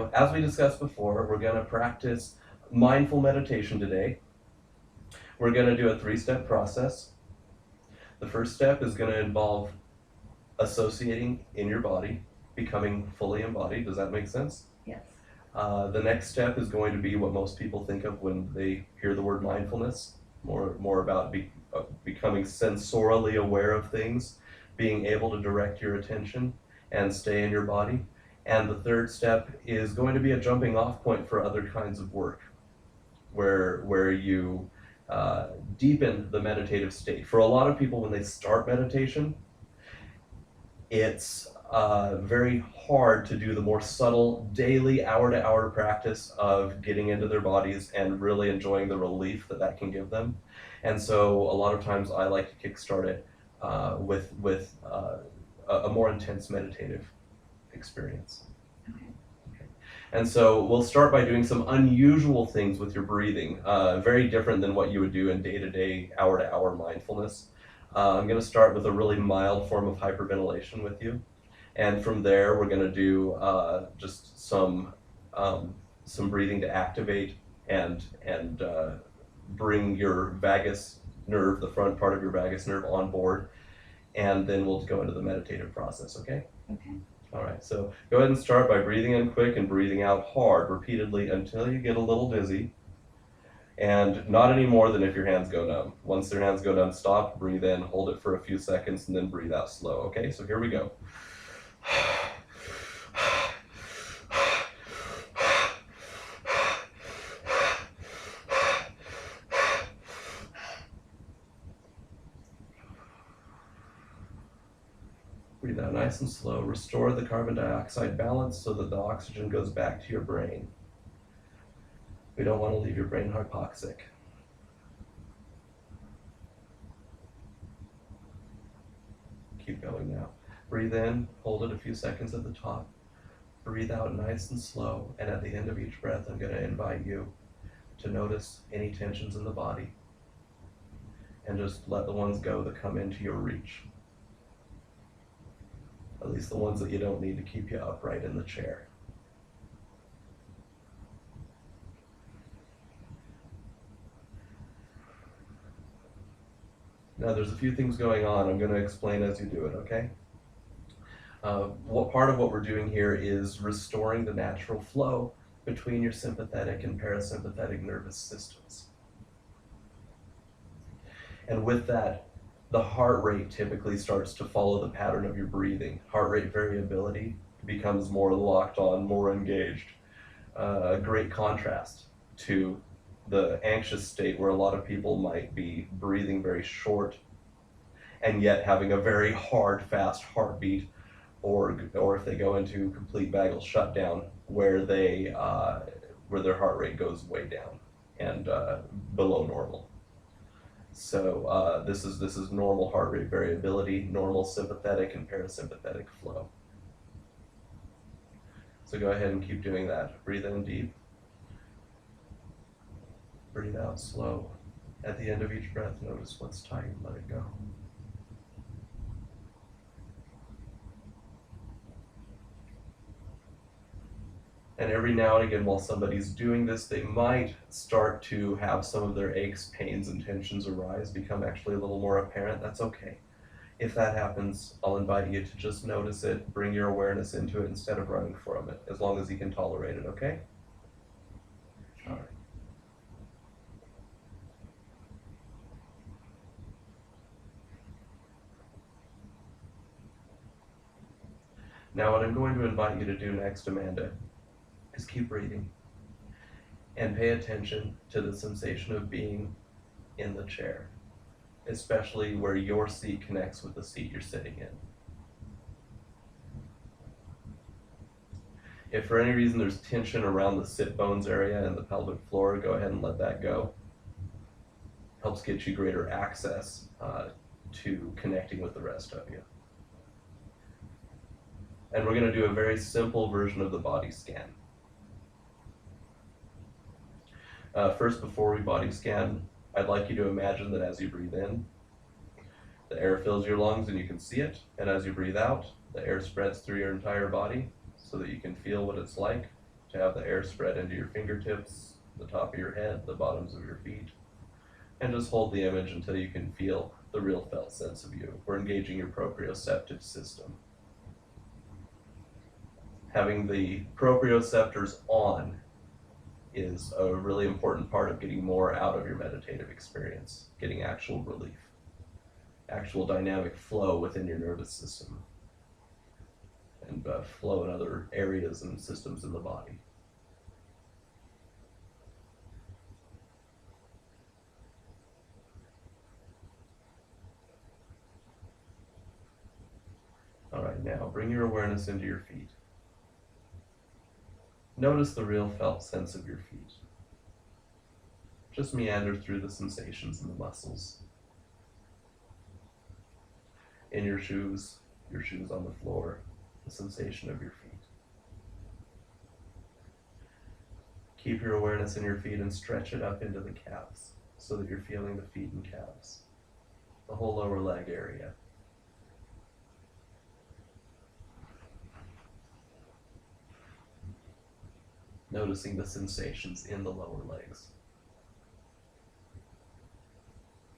So as we discussed before, we're going to practice mindful meditation today. We're going to do a 3-step process. The first step is going to involve associating in your body, becoming fully embodied. Does that make sense? Yes. The next step is going to be what most people think of when they hear the word mindfulness, more about becoming sensorially aware of things, being able to direct your attention and stay in your body. And the third step is going to be a jumping off point for other kinds of work, where you deepen the meditative state. For a lot of people, when they start meditation, it's very hard to do the more subtle daily hour-to-hour practice of getting into their bodies and really enjoying the relief that can give them. And so a lot of times I like to kickstart it with a more intense meditative experience. Okay. And so we'll start by doing some unusual things with your breathing, very different than what you would do in day-to-day, hour-to-hour mindfulness. I'm going to start with a really mild form of hyperventilation with you. And from there, we're going to do just some breathing to activate and bring your vagus nerve, the front part of your vagus nerve, on board. And then we'll go into the meditative process, okay? Okay. All right, so go ahead and start by breathing in quick and breathing out hard repeatedly until you get a little dizzy. And not any more than if your hands go numb. Once your hands go numb, stop, breathe in, hold it for a few seconds, and then breathe out slow. Okay, so here we go. Breathe out nice and slow. Restore the carbon dioxide balance so that the oxygen goes back to your brain. We don't want to leave your brain hypoxic. Keep going now. Breathe in, hold it a few seconds at the top. Breathe out nice and slow, and at the end of each breath, I'm going to invite you to notice any tensions in the body and just let the ones go that come into your reach. At least the ones that you don't need to keep you upright in the chair. Now there's a few things going on. I'm going to explain as you do it, okay? Part of what we're doing here is restoring the natural flow between your sympathetic and parasympathetic nervous systems. And with that, the heart rate typically starts to follow the pattern of your breathing. Heart rate variability becomes more locked on, more engaged. A great contrast to the anxious state where a lot of people might be breathing very short and yet having a very hard, fast heartbeat, or if they go into complete vagal shutdown where their heart rate goes way down and below normal. So this is normal heart rate variability, normal sympathetic and parasympathetic flow. So go ahead and keep doing that. Breathe in deep. Breathe out slow. At the end of each breath, notice what's tight, let it go. And every now and again, while somebody's doing this, they might start to have some of their aches, pains, and tensions arise, become actually a little more apparent. That's okay. If that happens, I'll invite you to just notice it, bring your awareness into it instead of running from it, as long as you can tolerate it, okay? All right. Now what I'm going to invite you to do next, Amanda, is keep breathing and pay attention to the sensation of being in the chair, especially where your seat connects with the seat you're sitting in. If for any reason there's tension around the sit bones area and the pelvic floor, go ahead and let that go. Helps get you greater access to connecting with the rest of you. And we're going to do a very simple version of the body scan. First, before we body scan, I'd like you to imagine that as you breathe in, the air fills your lungs and you can see it. And as you breathe out, the air spreads through your entire body so that you can feel what it's like to have the air spread into your fingertips, the top of your head, the bottoms of your feet. And just hold the image until you can feel the real felt sense of you. We're engaging your proprioceptive system. Having the proprioceptors on is a really important part of getting more out of your meditative experience, getting actual relief, actual dynamic flow within your nervous system, and flow in other areas and systems in the body. All right, now bring your awareness into your feet. Notice the real felt sense of your feet. Just meander through the sensations and the muscles. In your shoes on the floor, the sensation of your feet. Keep your awareness in your feet and stretch it up into the calves so that you're feeling the feet and calves, the whole lower leg area. Noticing the sensations in the lower legs.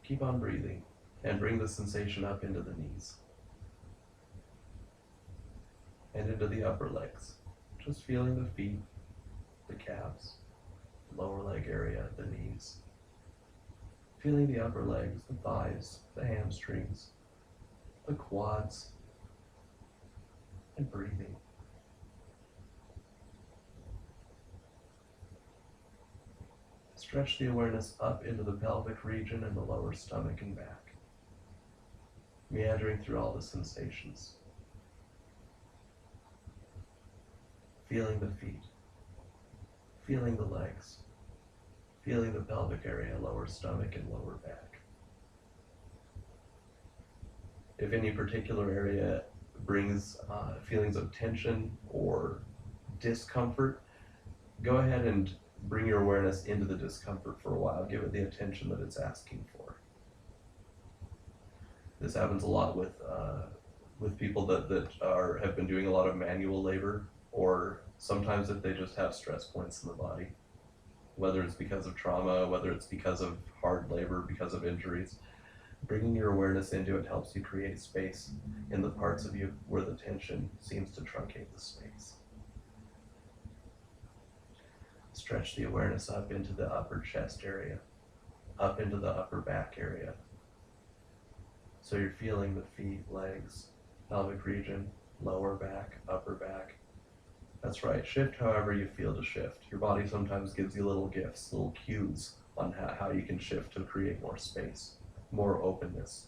Keep on breathing and bring the sensation up into the knees and into the upper legs. Just feeling the feet, the calves, the lower leg area, the knees. Feeling the upper legs, the thighs, the hamstrings, the quads, and breathing. Stretch the awareness up into the pelvic region and the lower stomach and back, meandering through all the sensations. Feeling the feet, feeling the legs, feeling the pelvic area, lower stomach and lower back. If any particular area brings feelings of tension or discomfort, go ahead and bring your awareness into the discomfort for a while. Give it the attention that it's asking for. This happens a lot with people that have been doing a lot of manual labor, or sometimes if they just have stress points in the body, whether it's because of trauma, whether it's because of hard labor, because of injuries. Bringing your awareness into it helps you create space in the parts of you where the tension seems to truncate the space. Stretch the awareness up into the upper chest area, up into the upper back area. So you're feeling the feet, legs, pelvic region, lower back, upper back. That's right, shift however you feel to shift. Your body sometimes gives you little gifts, little cues on how you can shift to create more space, more openness,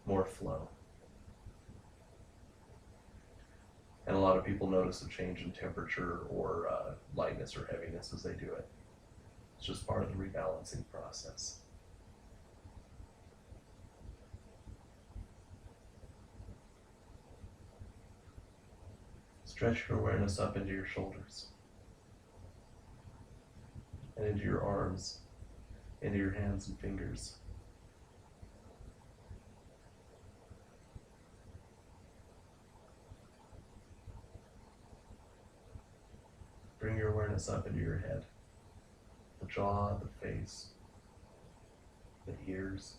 more flow. And a lot of people notice a change in temperature or lightness or heaviness as they do it. It's just part of the rebalancing process. Stretch your awareness up into your shoulders and into your arms, into your hands and fingers. Bring your awareness up into your head, the jaw, the face, the ears.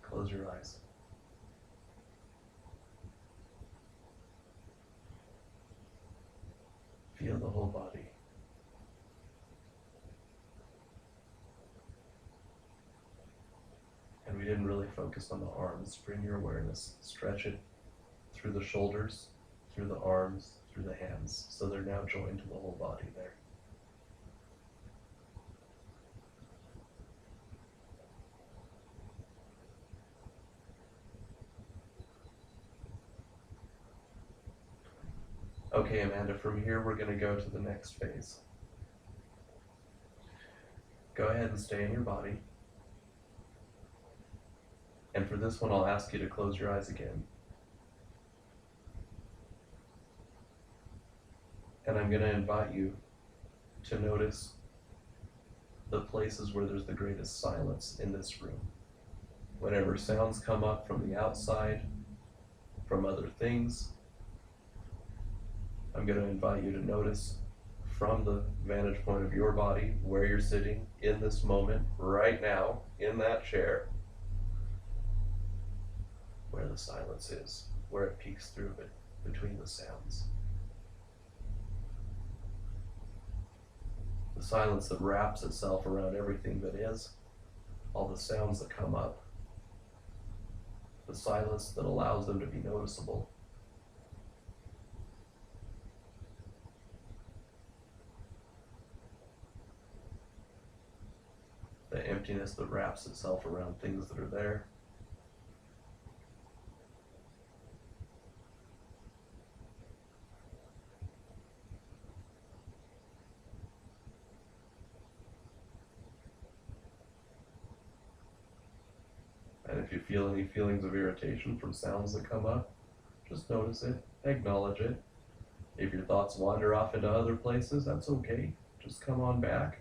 Close your eyes. Feel the whole body. And we didn't really focus on the arms. Bring your awareness, stretch it through the shoulders, through the arms, through the hands, so they're now joined to the whole body there. Okay, Amanda, from here we're going to go to the next phase. Go ahead and stay in your body. And for this one, I'll ask you to close your eyes again. And I'm going to invite you to notice the places where there's the greatest silence in this room. Whenever sounds come up from the outside, from other things, I'm going to invite you to notice from the vantage point of your body, where you're sitting in this moment, right now, in that chair, where the silence is, where it peeks through it, between the sounds. The silence that wraps itself around everything that is, all the sounds that come up, the silence that allows them to be noticeable. The emptiness that wraps itself around things that are there. And if you feel any feelings of irritation from sounds that come up, just notice it, acknowledge it. If your thoughts wander off into other places, that's okay. Just come on back.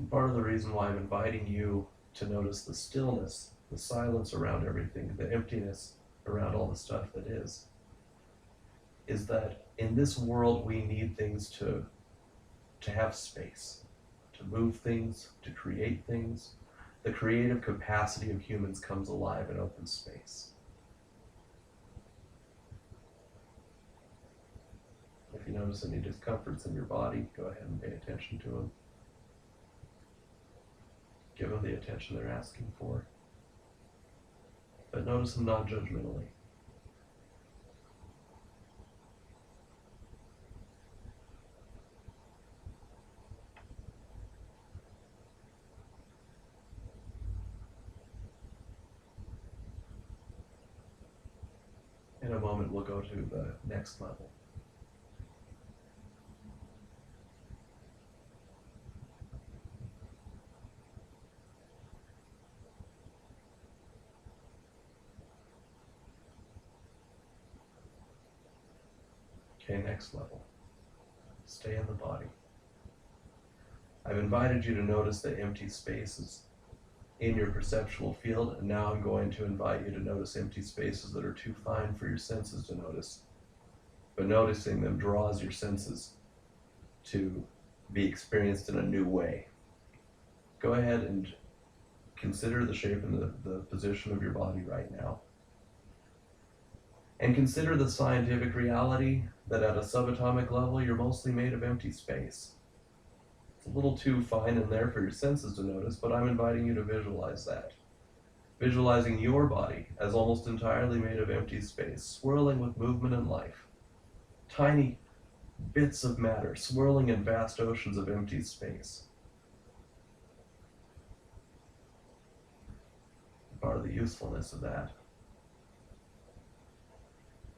And part of the reason why I'm inviting you to notice the stillness, the silence around everything, the emptiness around all the stuff that is that in this world we need things to have space, to move things, to create things. The creative capacity of humans comes alive in open space. If you notice any discomforts in your body, go ahead and pay attention to them. Give them the attention they're asking for. But notice them non-judgmentally. In a moment, we'll go to the next level. Okay, next level. Stay in the body. I've invited you to notice the empty spaces in your perceptual field, and now I'm going to invite you to notice empty spaces that are too fine for your senses to notice. But noticing them draws your senses to be experienced in a new way. Go ahead and consider the shape and the position of your body right now. And consider the scientific reality that at a subatomic level, you're mostly made of empty space. It's a little too fine in there for your senses to notice, but I'm inviting you to visualize that. Visualizing your body as almost entirely made of empty space, swirling with movement and life. Tiny bits of matter swirling in vast oceans of empty space. Part of the usefulness of that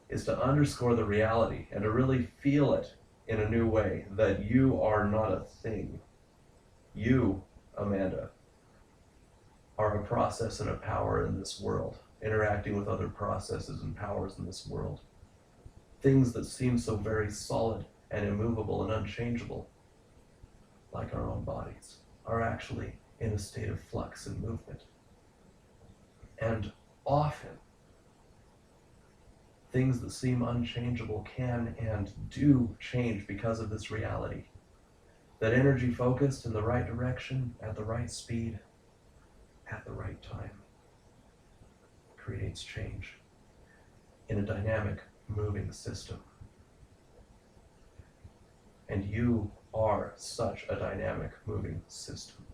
is to underscore the reality and to really feel it in a new way, that you are not a thing. You, Amanda, are a process and a power in this world, interacting with other processes and powers in this world. Things that seem so very solid and immovable and unchangeable, like our own bodies, are actually in a state of flux and movement. And often, things that seem unchangeable can and do change because of this reality. That energy focused in the right direction, at the right speed, at the right time, creates change in a dynamic, moving system. And you are such a dynamic, moving system.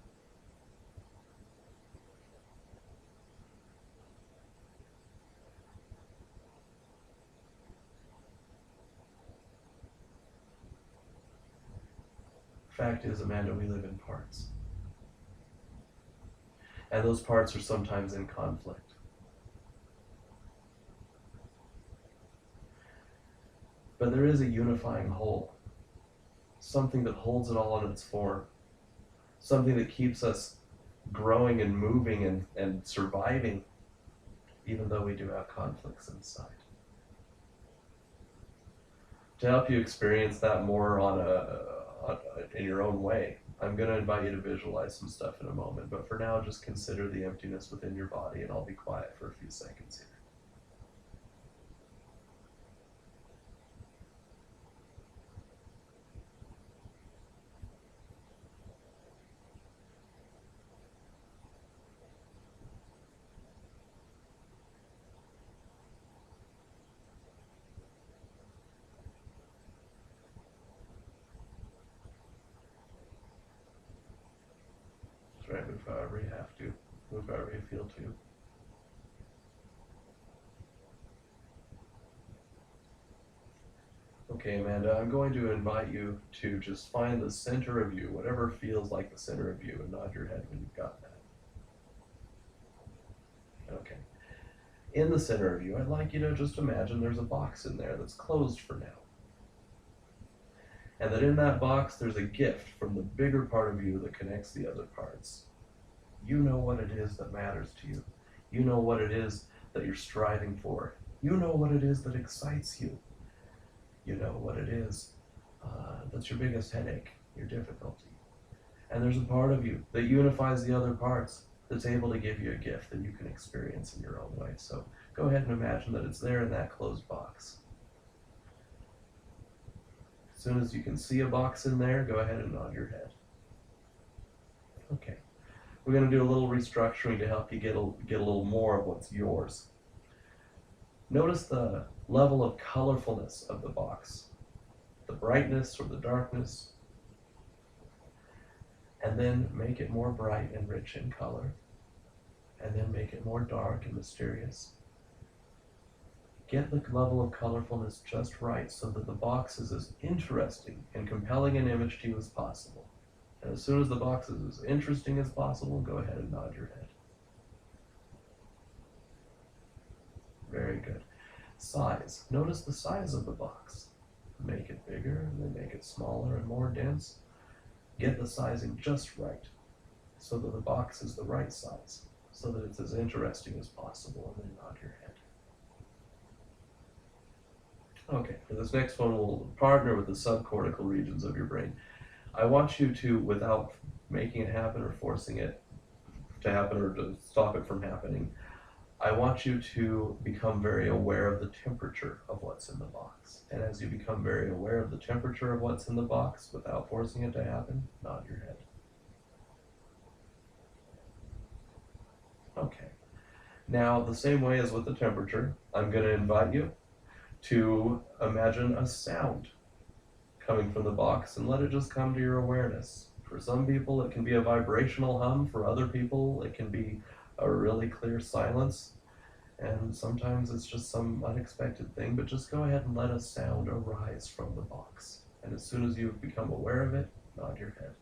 Fact is, Amanda, we live in parts. And those parts are sometimes in conflict. But there is a unifying whole, something that holds it all in its form, something that keeps us growing and moving and surviving, even though we do have conflicts inside. To help you experience that more in your own way, I'm going to invite you to visualize some stuff in a moment, but for now, just consider the emptiness within your body, and I'll be quiet for a few seconds here. Try to move however you have to, move however you feel to. Okay, Amanda, I'm going to invite you to just find the center of you, whatever feels like the center of you, and nod your head when you've got that. Okay. In the center of you, I'd like you to just imagine there's a box in there that's closed for now. And that in that box, there's a gift from the bigger part of you that connects the other parts. You know what it is that matters to you. You know what it is that you're striving for. You know what it is that excites you. You know what it is that's your biggest headache, your difficulty. And there's a part of you that unifies the other parts, that's able to give you a gift that you can experience in your own way. So go ahead and imagine that it's there in that closed box. As soon as you can see a box in there, go ahead and nod your head. Okay. We're going to do a little restructuring to help you get a little more of what's yours. Notice the level of colorfulness of the box, the brightness or the darkness, and then make it more bright and rich in color, and then make it more dark and mysterious. Get the level of colorfulness just right so that the box is as interesting and compelling an image to you as possible. And as soon as the box is as interesting as possible, go ahead and nod your head. Very good. Size. Notice the size of the box. Make it bigger, and then make it smaller and more dense. Get the sizing just right so that the box is the right size, so that it's as interesting as possible, and then nod your head. Okay, for this next one, we'll partner with the subcortical regions of your brain. I want you to, without making it happen or forcing it to happen or to stop it from happening, I want you to become very aware of the temperature of what's in the box. And as you become very aware of the temperature of what's in the box, without forcing it to happen, nod your head. Okay. Now, the same way as with the temperature, I'm going to invite you to imagine a sound coming from the box and let it just come to your awareness. For some people, it can be a vibrational hum. For other people, it can be a really clear silence. And sometimes it's just some unexpected thing, but just go ahead and let a sound arise from the box. And as soon as you've become aware of it, nod your head.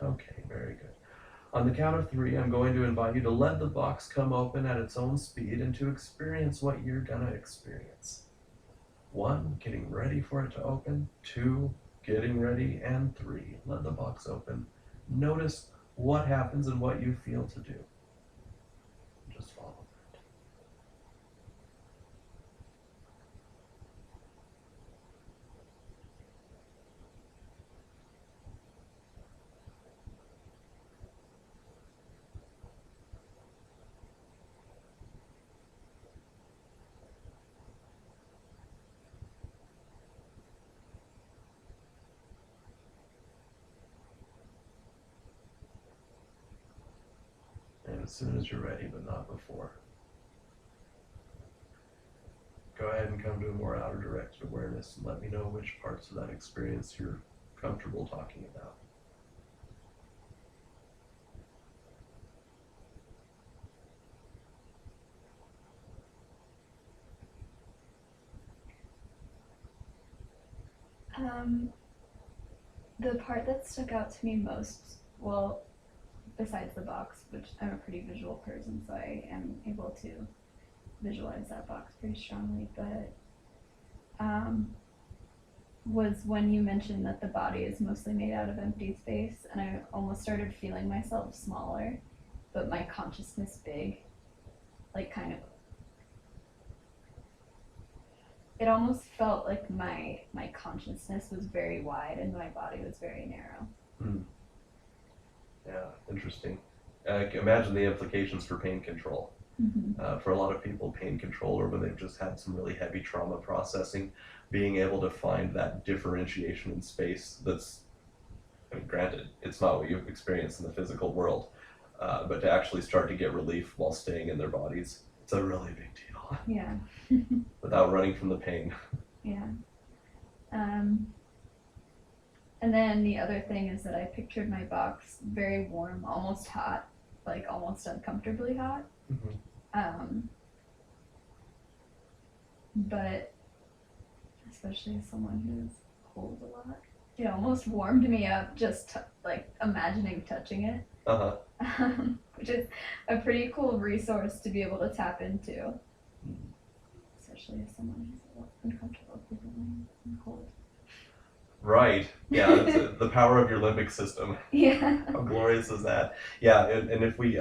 Okay, very good. On the count of 3, I'm going to invite you to let the box come open at its own speed and to experience what you're going to experience. 1, getting ready for it to open. 2, getting ready. And 3, let the box open. Notice what happens and what you feel to do. Just follow that. And as soon as you're ready, but not before, go ahead and come to a more outer directed awareness and let me know which parts of that experience you're comfortable talking about. The part that stuck out to me most, well, besides the box, which I'm a pretty visual person, so I am able to visualize that box pretty strongly, but was when you mentioned that the body is mostly made out of empty space, and I almost started feeling myself smaller, but my consciousness big. Like, kind of, it almost felt like my consciousness was very wide and my body was very narrow. Mm. Yeah, interesting. Imagine the implications for pain control. For a lot of people, pain control, or when they've just had some really heavy trauma processing, being able to find that differentiation in space that's, I mean, granted, it's not what you've experienced in the physical world, but to actually start to get relief while staying in their bodies, it's a really big deal. Yeah. Without running from the pain. Yeah. And then the other thing is that I pictured my box very warm, almost hot, like almost uncomfortably hot. But especially as someone who's cold a lot, it almost warmed me up just like imagining touching it. Which is a pretty cool resource to be able to tap into, especially as someone who's uncomfortable feeling cold. Right. Yeah, it's the power of your limbic system. Yeah. How glorious is that? Yeah, and if we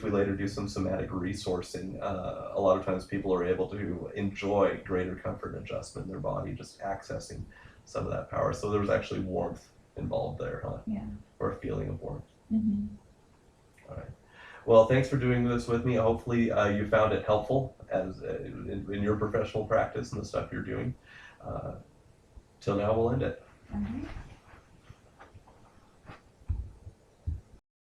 later do some somatic resourcing, a lot of times people are able to enjoy greater comfort and adjustment in their body, just accessing some of that power. So there's actually warmth involved there, huh? Yeah. Or a feeling of warmth. Mm-hmm. All right. Well, thanks for doing this with me. Hopefully you found it helpful as in your professional practice and the stuff you're doing. Till now, we'll end it. All right.